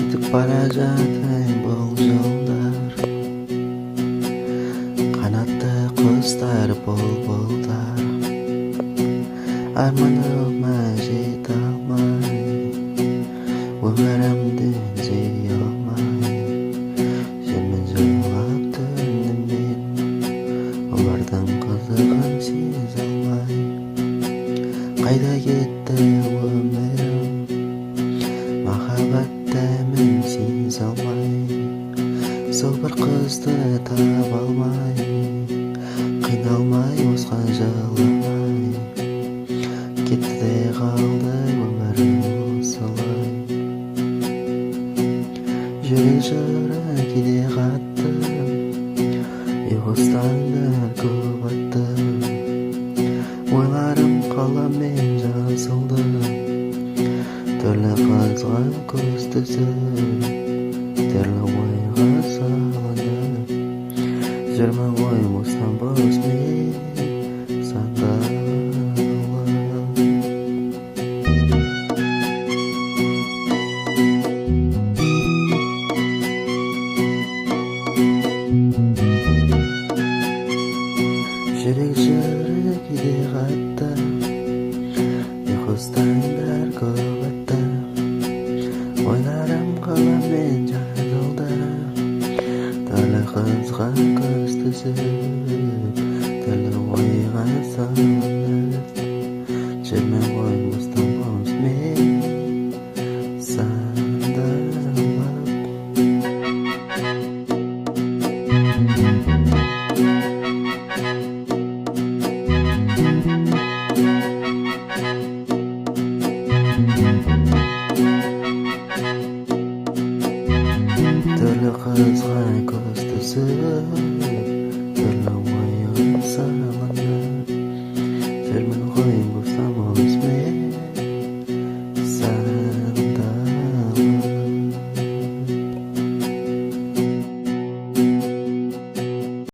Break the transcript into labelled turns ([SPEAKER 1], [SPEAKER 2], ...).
[SPEAKER 1] Өтіп бара жатыр бұл жолдар, қанатты құстар бұлбұлдар. Арманыма жете алмай, өмірімді түзей алмай, желмен жылап түндім мен, олардың қызығын сезе алмай. Қайда кетті өмірім, махаббат дәмін сезе алмай, сол бір қызды таба алмай, қиналмай босқа жыламай, кетті де қалды өмірім осылай. Жүрек жыры кейде қатты, ұйқыстан көп атты, ойларым қаламмен жазылды, түрлі қызға көз түсіп, түрлі ойға салынып, жүрмін ғой бостан бос мен сандалып. Жүрек жыры кейде қатты, ұйқыстан көп атты, ойларым қаламмен жазылды, түрлі қызға көз түсіп, түрлі ойға салынып, жүрмін ғой бостан бос мен сандалып. Түрлі қызға көз түсіп, түрлі ойға салынып, жүрмін ғой